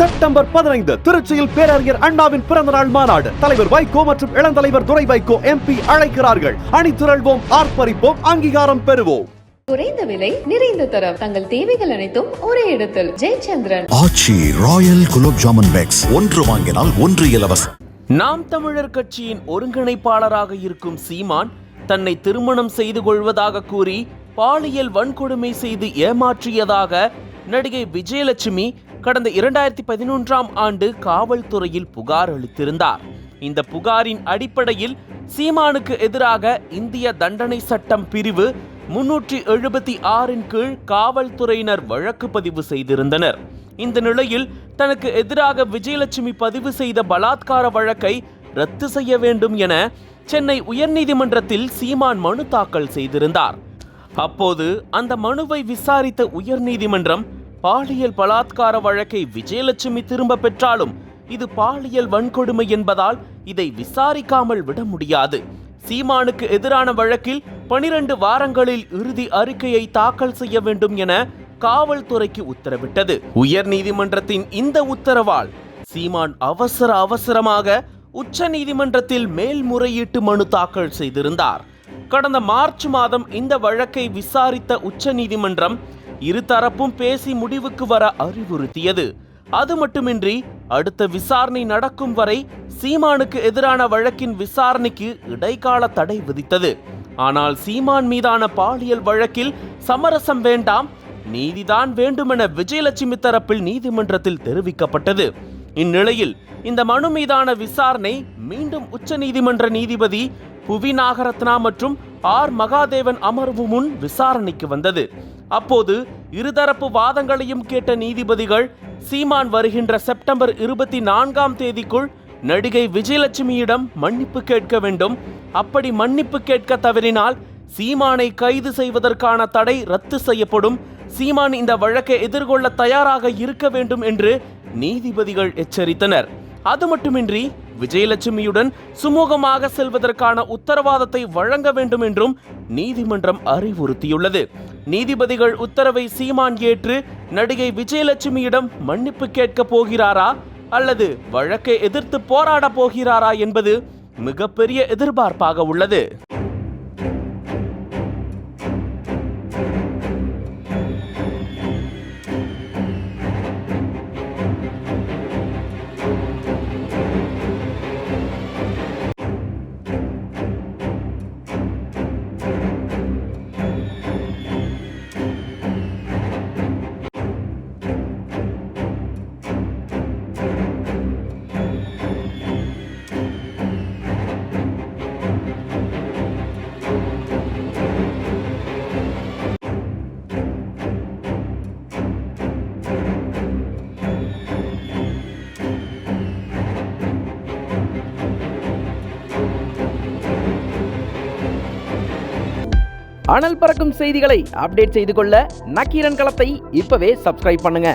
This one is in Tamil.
செப்டம்பர் 15 திருச்சியில் பேரறிஞர் அண்ணாவின் பிறந்தநாள் மாநாடு. தலைவர் வைகோ மற்றும் இளந்தலைவர் துரை வைகோ MP அழைக்கிறார்கள். அணிதிரள்வோம், ஆர்ப்பரிப்போம், அங்கீகாரம் பெறுவோம். குறைந்த விலை, நிறைந்த தரம், தங்கள் தேவைகள் அனைத்தும் ஒரே இடத்தில். ஜெயச்சந்திரன். ஆச்சி ராயல் குலோப் ஜாமுன் பேக்ஸ், ஒன்று வாங்கினால் ஒன்று இலவசம். நாம் தமிழர் கட்சியின் ஒருங்கிணைப்பாளராக இருக்கும் சீமான் தன்னை திருமணம் செய்து கொள்வதாக கூறி பாலியல் வன்கொடுமை செய்து ஏமாற்றியதாக நடிகை விஜயலட்சுமி கடந்த 2011ஆம் ஆண்டு காவல்துறையில் புகார் அளித்திருந்தார். இந்த புகாரின் அடிப்படையில் சீமானுக்கு எதிராக இந்திய தண்டனை சட்டம் பிரிவு 376 கீழ் காவல்துறையினர் வழக்கு பதிவு செய்திருந்தனர். இந்த நிலையில் தனக்கு எதிராக விஜயலட்சுமி பதிவு செய்த பலாத்கார வழக்கை ரத்து செய்ய வேண்டும் என சென்னை உயர்நீதிமன்றத்தில் சீமான் மனு தாக்கல் செய்திருந்தார். அப்போது அந்த மனுவை விசாரித்த உயர்நீதிமன்றம் பாலியல் பலாத்கார வழக்கை விஜயலட்சுமி திரும்ப பெற்றாலும் இது பாலியல் வன்கொடுமை என்பதால் இதை விசாரிக்காமல் விட முடியாது. சீமானுக்கு எதிரான வழக்கில் 12 வாரங்களில் இறுதி அறிக்கையை தாக்கல் செய்ய வேண்டும் என காவல்துறைக்கு உத்தரவிட்டது. உயர்நீதிமன்றத்தின் இந்த உத்தரவால் சீமான் அவசரமாக உச்ச நீதிமன்றத்தில் மேல்முறையீட்டு மனு தாக்கல் செய்திருந்தார். கடந்த மார்ச் மாதம் இந்த வழக்கை விசாரித்த உச்ச நீதிமன்றம் இருதரப்பும் பேசி முடிவுக்கு வர அறிவுறுத்தியது. அது மட்டுமின்றி அடுத்த விசாரணை நடக்கும் வரை சீமானுக்கு எதிரான வழக்கின் விசாரணைக்கு இடைக்கால தடை விதித்தது. ஆனால் சீமான் மீதான பாலியல் வழக்கில் சமரசம் வேண்டாம், நீதிதான் வேண்டுமென விஜயலட்சுமி தரப்பில் நீதிமன்றத்தில் தெரிவிக்கப்பட்டது. இந்நிலையில் இந்த மனு மீதான விசாரணை மீண்டும் உச்ச நீதிமன்ற நீதிபதி புவி நாகரத்னா மற்றும் ஆர் மகாதேவன் அமர்வு முன் விசாரணைக்கு வந்தது. அப்போது இருதரப்பு வாதங்களையும் கேட்ட நீதிபதிகள் சீமான் வருகின்ற செப்டம்பர் 24ஆம் தேதிக்குள் நடிகை விஜயலட்சுமியிடம் மன்னிப்பு கேட்க வேண்டும், அப்படி மன்னிப்பு கேட்க தவறினால் சீமானை கைது செய்வதற்கான தடை ரத்து செய்யப்படும், சீமான் இந்த வழக்கை எதிர்கொள்ள தயாராக இருக்க வேண்டும் என்று நீதிபதிகள் எச்சரித்தனர். அது மட்டுமின்றி விஜயலட்சுமியுடன் சுமூகமாக செல்வதற்கான உத்தரவாதத்தை வழங்க வேண்டும் என்றும் நீதிமன்றம் அறிவுறுத்தியுள்ளது. நீதிபதிகள் உத்தரவை சீமான் ஏற்று நடிகை விஜயலட்சுமியிடம் மன்னிப்பு கேட்க போகிறாரா அல்லது வழக்கை எதிர்த்து போராட போகிறாரா என்பது மிகப்பெரிய எதிர்பார்ப்பாக உள்ளது. அனல் பறக்கும் செய்திகளை அப்டேட் செய்து கொள்ள நக்கீரன் களத்தை இப்பவே சப்ஸ்கிரைப் பண்ணுங்க.